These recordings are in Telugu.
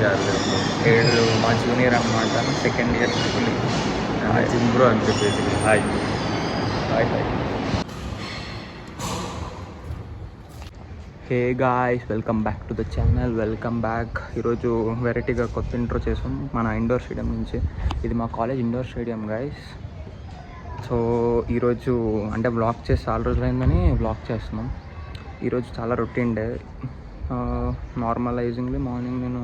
కాదు. ఏడు మా జూనియర్ అనమాట, సెకండ్ ఇయర్. జిమ్ బ్రో అని చెప్పేసి hi. Hi hi. Hey guys, welcome back to the channel. Welcome back. ఈరోజు వెరైటీగా కొత్త ఇంట్రో చేసాం మన ఇండోర్ స్టేడియం నుంచి. ఇది మా college indoor stadium guys. So ఈరోజు అంటే బ్లాగ్ చేసి చాలా రోజులైందని బ్లాగ్ చేస్తున్నాం. ఈరోజు చాలా రొటీన్ డే. నార్మలైజింగ్లీ మార్నింగ్ నేను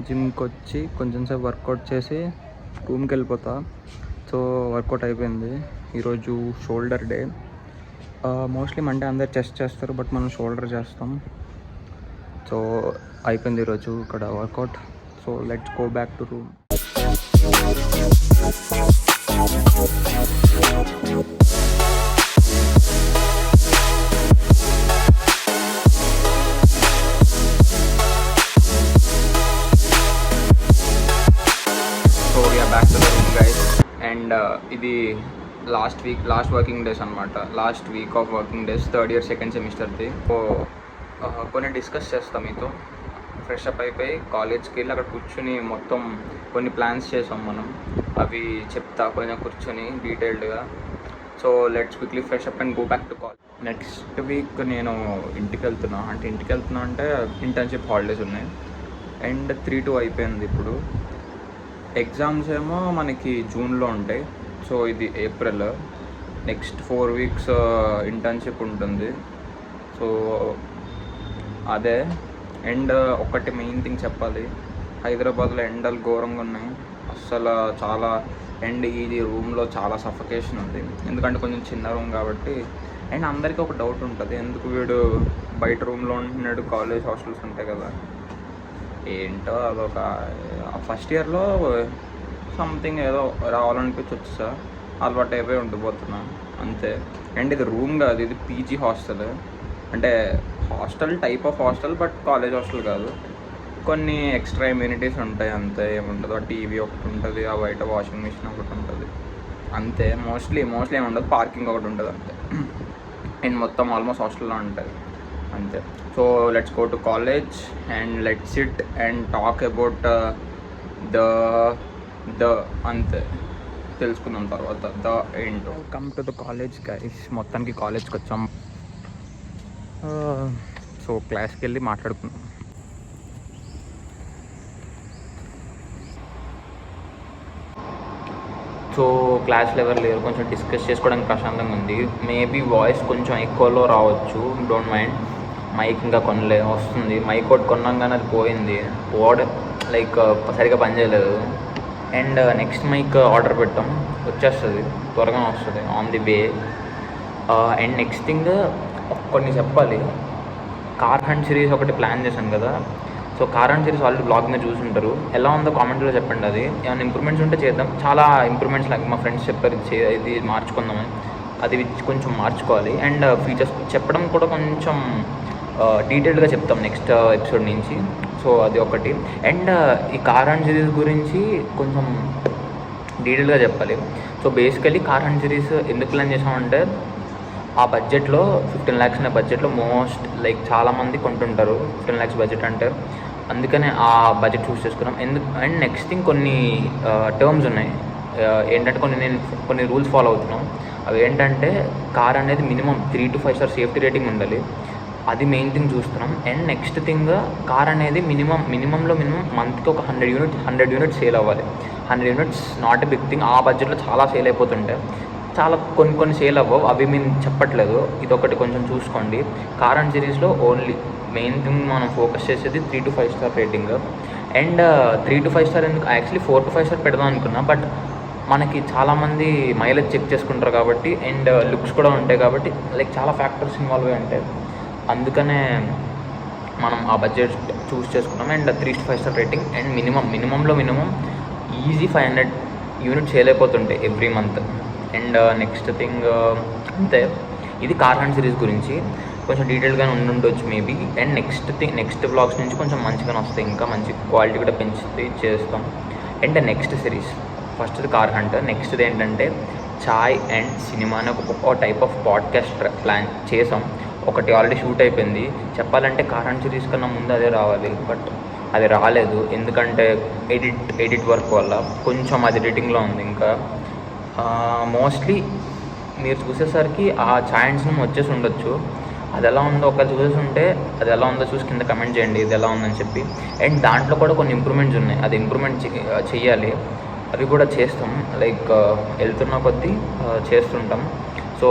జిమ్కి వచ్చి కొంచెం సేపు వర్కౌట్ చేసి రూమ్కి వెళ్ళిపోతా. సో వర్కౌట్ అయిపోయింది. ఈరోజు షోల్డర్ డే. మోస్ట్లీ మండే అందరు చెస్ట్ చేస్తారు, బట్ మనం షోల్డర్ చేస్తాం. సో అయిపోయింది ఈరోజు ఇక్కడ workout. So let's go back to room. So we're back to the room guys. And ఇది లాస్ట్ వర్కింగ్ డేస్ అనమాట. Last week of working days, third year second సెమిస్టర్ది. సో కొన్ని డిస్కస్ చేస్తాం మీతో. ఫ్రెష్ అప్ అయిపోయి కాలేజ్కి వెళ్ళి అక్కడ కూర్చొని మొత్తం కొన్ని ప్లాన్స్ చేసాం మనం. అవి చెప్తా కొంచెం కూర్చొని డీటెయిల్డ్గా. So let's quickly fresh up and go back to college. Next week నేను ఇంటికి వెళ్తున్నా అంటే ఇంటర్న్షిప్ హాలిడేస్ ఉన్నాయి. అండ్ 3-2 అయిపోయింది ఇప్పుడు. ఎగ్జామ్స్ ఏమో మనకి జూన్లో ఉంటాయి. సో ఇది ఏప్రిల్. నెక్స్ట్ 4 weeks ఇంటర్న్షిప్ ఉంటుంది. సో అదే. అండ్ ఒకటి మెయిన్ థింగ్ చెప్పాలి, హైదరాబాద్లో ఎండలు ఘోరంగా ఉన్నాయి అస్సలు. చాలా అండ్ ఇది రూమ్లో చాలా సఫకేషన్ ఉంది, ఎందుకంటే కొంచెం చిన్న రూమ్ కాబట్టి. అండ్ అందరికీ ఒక డౌట్ ఉంటుంది, ఎందుకు వీడు బయట రూమ్లో ఉంటున్నాడు, కాలేజ్ హాస్టల్స్ ఉంటాయి కదా. ఏంటో అదొక ఫస్ట్ ఇయర్లో సంథింగ్ ఏదో రావాలనిపించి వచ్చేసా, అలవాటు అయిపోయి ఉండిపోతున్నా అంతే. అండ్ ఇది రూమ్ కాదు, ఇది పీజీ హాస్టల్. అంటే hostel type of hostel, but college hostel కాదు. కొన్ని ఎక్స్ట్రా ఇమ్యూనిటీస్ ఉంటాయి అంతే, ఏముంటుందో టీవీ ఒకటి ఉంటుంది, ఆ బయట వాషింగ్ మిషన్ ఒకటి ఉంటుంది అంతే. మోస్ట్లీ ఏమి ఉండదు, పార్కింగ్ ఒకటి ఉంటుంది అంతే. అండ్ మొత్తం ఆల్మోస్ట్ హాస్టల్లో ఉంటుంది అంతే. So let's go to college and let's SIT and talk about the అంతే, తెలుసుకుందాం తర్వాత ద ఏంటో. Come to the college guys. మొత్తానికి కాలేజ్కి వచ్చాం. సో క్లాస్కి వెళ్ళి మాట్లాడుకుందాం. సో క్లాస్లో ఎవరు లేరు, కొంచెం డిస్కస్ చేసుకోవడానికి ప్రశాంతంగా ఉంది. మేబీ వాయిస్ కొంచెం ఎక్కువలో రావచ్చు, డోంట్ మైండ్. మైక్ ఇంకా వస్తుంది. మైక్ ఒకటి కొన్నాం కానీ అది పోయింది, లైక్ సరిగ్గా పనిచేయలేదు. అండ్ నెక్స్ట్ మైక్ ఆర్డర్ పెట్టాం, వచ్చేస్తుంది, త్వరగా వస్తుంది, on the way. And next thing కొన్ని చెప్పాలి. కార్ హంట్ సిరీస్ ఒకటి ప్లాన్ చేశాను కదా. So car hunt series already blog మీద చూసుంటారు. ఎలా ఉందో కామెంట్లో చెప్పండి. అది ఏమైనా ఇంప్రూవ్మెంట్స్ ఉంటే చేద్దాం. చాలా ఇంప్రూవ్మెంట్స్ లాగా మా ఫ్రెండ్స్ చెప్పారు, ఇది మార్చుకుందామని. అది కొంచెం మార్చుకోవాలి. అండ్ ఫీచర్స్ చెప్పడం కూడా కొంచెం డీటెయిల్డ్గా చెప్తాం నెక్స్ట్ ఎపిసోడ్ నుంచి. సో అది ఒకటి. అండ్ ఈ కార్ హంట్ సిరీస్ గురించి కొంచెం డీటెయిల్గా చెప్పాలి. So basically car hunt series ఎందుకు ప్లాన్ చేసామంటే, ఆ బడ్జెట్లో 15 lakhs అనే బడ్జెట్లో మోస్ట్ లైక్ చాలామంది కొంటుంటారు 15 lakhs బడ్జెట్ అంటే, అందుకనే ఆ బడ్జెట్ చూస్ చేసుకున్నాం. అండ్ నెక్స్ట్ థింగ్ కొన్ని టర్మ్స్ ఉన్నాయి. ఏంటంటే కొన్ని రూల్స్ ఫాలో అవుతున్నాం. అవి ఏంటంటే, కార్ అనేది minimum 3 to 5 star safety rating ఉండాలి, అది మెయిన్ థింగ్ చూస్తున్నాం. అండ్ నెక్స్ట్ థింగ్, కార్ అనేది మినిమంలో మంత్కి ఒక 100 units సేల్ అవ్వాలి. 100 units not a big thing. ఆ బడ్జెట్లో చాలా సేల్ అయిపోతుంటాయి, చాలా కొన్ని సేల్ అవ్వవు, అవి మేము చెప్పట్లేదు. ఇదొకటి కొంచెం చూసుకోండి. కార్ అండ్ సిరీస్లో ఓన్లీ మెయిన్ థింగ్ మనం ఫోకస్ చేసేది 3 to 5 star rating. And 3 to 5 star ఎందుకు, యాక్చువల్లీ 4 to 5 star పెడదాం అనుకున్నా, బట్ మనకి చాలామంది మైలేజ్ చెక్ చేసుకుంటారు కాబట్టి, అండ్ లుక్స్ కూడా ఉంటాయి కాబట్టి, లైక్ చాలా ఫ్యాక్టర్స్ ఇన్వాల్వ్ అయి ఉంటాయి. అందుకనే మనం ఆ బడ్జెట్ చూస్ చేసుకున్నాం. And 3 to 5 star rating. And మినిమంలో ఈజీ 500 units సేల్ అయిపోతుంటాయి every month. And next thing అంతే. ఇది కార్ హంట్ సిరీస్ గురించి కొంచెం డీటెయిల్గానే ఉండొచ్చు మేబీ. అండ్ నెక్స్ట్ వ్లాగ్స్ నుంచి కొంచెం మంచిగానే వస్తాయి, ఇంకా మంచి క్వాలిటీ కూడా పెంచుతూ చేస్తాం. అండ్ నెక్స్ట్ సిరీస్ ఫస్ట్ది కార్ హంట్, నెక్స్ట్ది ఏంటంటే చాయ్ అండ్ సినిమా అని ఒక టైప్ ఆఫ్ పాడ్కాస్ట్ ప్లాన్ చేసాం. ఒకటి ఆల్రెడీ షూట్ అయిపోయింది. చెప్పాలంటే కార్ హంట్ సిరీస్ కన్నా ముందు అదే రావాలి, బట్ అది రాలేదు, ఎందుకంటే ఎడిట్ వర్క్ వల్ల కొంచెం అది ఎడిటింగ్లో ఉంది. ఇంకా మోస్ట్లీ మీరు చూసేసరికి ఆ ఛాయిన్స్ని వచ్చేసి ఉండొచ్చు. అది ఎలా ఉందో ఒకవేళ చూసేసి ఉంటే అది ఎలా ఉందో చూసి కింద కమెంట్ చేయండి ఇది ఎలా ఉందని చెప్పి. అండ్ దాంట్లో కూడా కొన్ని ఇంప్రూవ్మెంట్స్ ఉన్నాయి, అది ఇంప్రూవ్మెంట్ చెయ్యాలి, అవి కూడా చేస్తాం. లైక్ వెళ్తున్న కొద్దీ చేస్తుంటాం. సో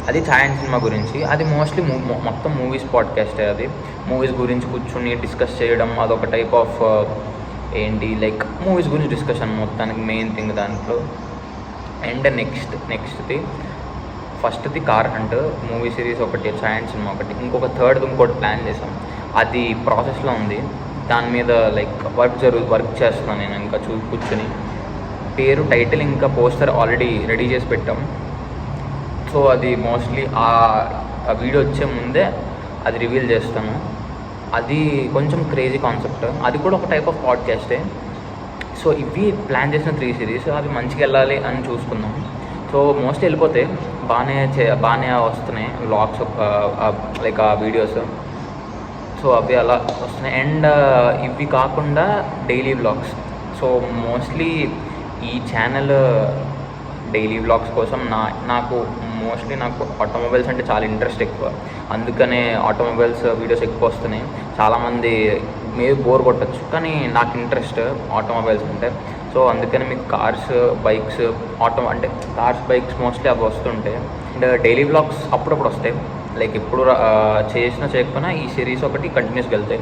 అది ఛాయన్ సినిమా గురించి. అది మోస్ట్లీ మొత్తం మూవీస్ పాడ్కాస్టే. అది మూవీస్ గురించి కూర్చుని డిస్కస్ చేయడం అదొక టైప్ ఆఫ్ ఏంటి లైక్ మూవీస్ గురించి డిస్కషన్ మొత్తానికి మెయిన్ థింగ్ దాంట్లో. అండ్ నెక్స్ట్ది ఫస్ట్ది కార్ హంట్ మూవీ సిరీస్ ఒకటి, ఛాయన్ సినిమా ఒకటి, ఇంకోటి ప్లాన్ చేసాం. అది ప్రాసెస్లో ఉంది, దాని మీద లైక్ వర్క్ చేస్తున్నాను నేను. ఇంకా కూర్చుని పేరు, టైటిల్, ఇంకా పోస్టర్ ఆల్రెడీ రెడీ చేసి పెట్టాం. సో అది మోస్ట్లీ ఆ వీడియో వచ్చే ముందే అది రివీల్ చేస్తాను. అది కొంచెం క్రేజీ కాన్సెప్ట్, అది కూడా ఒక టైప్ ఆఫ్ పాడ్కాస్టే. సో ఇవి ప్లాన్ చేసిన 3 సిరీస్, అవి మంచిగా వెళ్ళాలి అని చూసుకుందాం. సో మోస్ట్లీ వెళ్ళిపోతాయి, బాగానే వస్తున్నాయి వ్లాగ్స్, లైక్ ఆ వీడియోస్. సో అవి అలా వస్తున్నాయి. అండ్ ఇవి కాకుండా డైలీ వ్లాగ్స్. సో మోస్ట్లీ ఈ ఛానల్ డైలీ వ్లాగ్స్ కోసం నాకు ఆటోమొబైల్స్ అంటే చాలా ఇంట్రెస్ట్ ఎక్కువ, అందుకనే ఆటోమొబైల్స్ వీడియోస్ ఎక్కువ వస్తున్నాయి. చాలామంది మేబీ బోర్ కొట్టచ్చు, కానీ నాకు ఇంట్రెస్ట్ ఆటోమొబైల్స్ అంటే. సో అందుకని మీకు కార్స్, బైక్స్, అంటే కార్స్, బైక్స్ మోస్ట్లీ అవి వస్తుంటాయి. అండ్ డైలీ వ్లాగ్స్ అప్పుడప్పుడు వస్తాయి, లైక్ ఎప్పుడు చేయకపోయినా ఈ సిరీస్ ఒకటి కంటిన్యూస్గా వెళ్తాయి.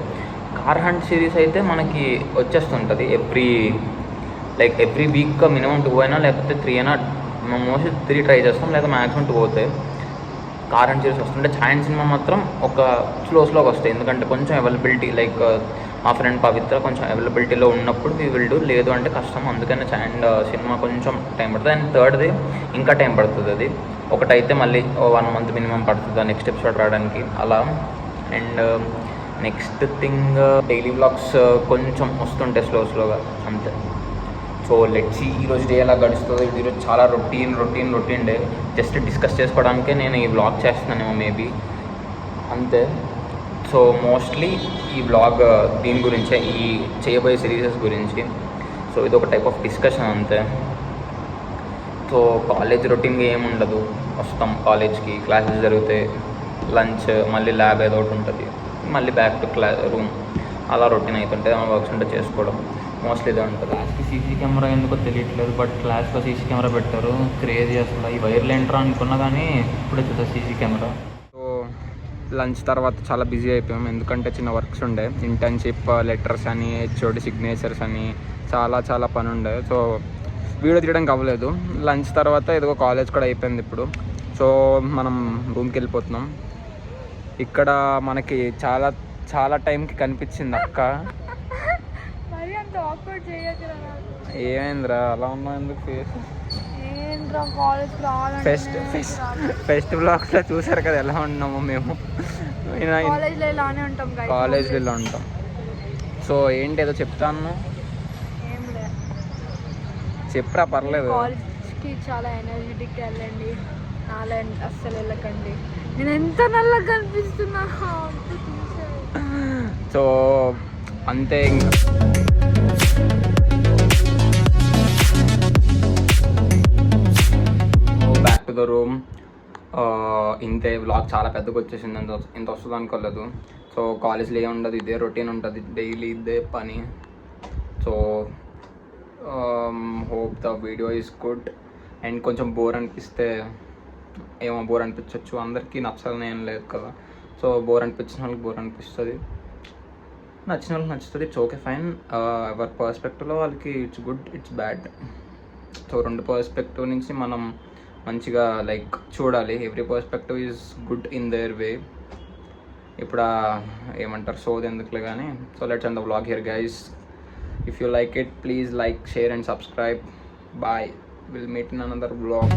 కార్ హంట్ సిరీస్ అయితే మనకి వచ్చేస్తుంటుంది ఎవ్రీ వీక్ మినిమం 2 అయినా లేకపోతే 3 అయినా, మోస్ట్లీ 3 ట్రై చేస్తాం, లేదా మ్యాక్సిమం 2 అవుతాయి. కార్ హంట్ సిరీస్ వస్తుంటే ఛాయన్ సినిమా మాత్రం ఒక స్లోగా వస్తాయి, ఎందుకంటే కొంచెం అవైలబిలిటీ, లైక్ మా ఫ్రెండ్ పవిత్ర కొంచెం అవైలబిలిటీలో ఉన్నప్పుడు వీ విల్ డూ, లేదు అంటే కష్టం. అందుకని ఛాయన్ సినిమా కొంచెం టైం పడుతుంది. అండ్ థర్డ్ది ఇంకా టైం పడుతుంది, అది ఒకటైతే మళ్ళీ 1 మంత్ మినిమం పడుతుంది నెక్స్ట్ ఎపిసోడ్ రావడానికి అలా. And next thing daily vlogs కొంచెం వస్తుంటాయి స్లోగా అంతే. సో లెట్స్ సీ ఈరోజు డే ఎలా గడుస్తుంది. ఈరోజు చాలా రొటీన్ డే, జస్ట్ డిస్కస్ చేసుకోవడానికే నేను ఈ వ్లాగ్ చేస్తున్నానేమో మేబీ, అంతే. సో మోస్ట్లీ ఈ వ్లాగ్ దీని గురించే, ఈ చేయబోయే సిరీసెస్ గురించి. సో ఇది ఒక టైప్ ఆఫ్ డిస్కషన్ అంతే. సో కాలేజ్ రొటీన్గా ఏముండదు, వస్తాం కాలేజ్కి, క్లాసెస్ జరుగుతాయి, లంచ్, మళ్ళీ ల్యాబ్ ఏదో ఒకటి ఉంటుంది, మళ్ళీ బ్యాక్ టు రూమ్, అలా రొటీన్ అవుతుంటుంది. ఏమైనా వర్క్స్ ఉంటే చేసుకోవడం, మోస్ట్లీ ఇదే ఉంటుంది. క్లాస్కి సీసీ కెమెరా ఎందుకో తెలియట్లేదు, బట్ క్లాస్లో సీసీ కెమెరా పెట్టారు, క్రేజీ అసలు. ఈ వైర్లు ఎంట్రా అనుకున్నా కానీ ఇప్పుడే చూసా సీసీ కెమెరా. సో లంచ్ తర్వాత చాలా బిజీ అయిపోయాం, ఎందుకంటే చిన్న వర్క్స్ ఉండే, ఇంటర్న్షిప్ లెటర్స్ అని, హెచ్ఓడి సిగ్నేచర్స్ అని, చాలా పని ఉండే. సో వీడియో తీయడానికి అవ్వలేదు. లంచ్ తర్వాత ఇదిగో కాలేజ్ కూడా అయిపోయింది ఇప్పుడు. సో మనం రూమ్కి వెళ్ళిపోతున్నాం. ఇక్కడ మనకి చాలా టైంకి కనిపించింది అక్క. ఏమైందిరా అలా ఉన్నావు, ఎందుకు ఫేస్? ఫెస్ట్ బ్లాగ్స్లో చూసారు కదా ఎలా ఉన్నామో మేము, కాలేజ్లో ఇలా ఉంటాం. సో ఏంటి ఏదో చెప్తాను, చెప్పరా, పర్లేదు. కాలేజ్కి చాలా ఎనర్జెటిక్ వెళ్ళండి, నాలా అస్సలు వెళ్ళకండి. నేను ఎంత నల్లగా కనిపిస్తున్నా. సో అంతే. ఇంకా బ్యాక్ టు ద రూమ్. ఇంతే వ్లాగ్ చాలా పెద్దగా వచ్చేసింది, ఇంత వస్తుంది అనుకోలేదు. సో కాలేజ్లో ఏమి ఉండదు, ఇదే రొటీన్ ఉంటుంది, డైలీ ఇదే పని. So hope the video is good. And కొంచెం బోర్ అనిపిస్తే బోర్ అనిపించవచ్చు, అందరికీ నచ్చాలని ఏం లేదు కదా. సో బోర్ అనిపించిన వాళ్ళకి బోర్ అనిపిస్తుంది, నచ్చిన వాళ్ళకి నచ్చుతుంది, ఇట్స్ ఓకే ఫైన్. ఎవరి పర్స్పెక్టివ్లో వాళ్ళకి it's good, it's bad. So 2 perspective నుంచి మనం మంచిగా లైక్ చూడాలి. Every perspective is good in there వే. ఇప్పుడు ఏమంటారు సోది ఎందుకులే కానీ. So let's end the vlog here guys. If you like it, please like, share and subscribe. Bye. We'll meet in another vlog.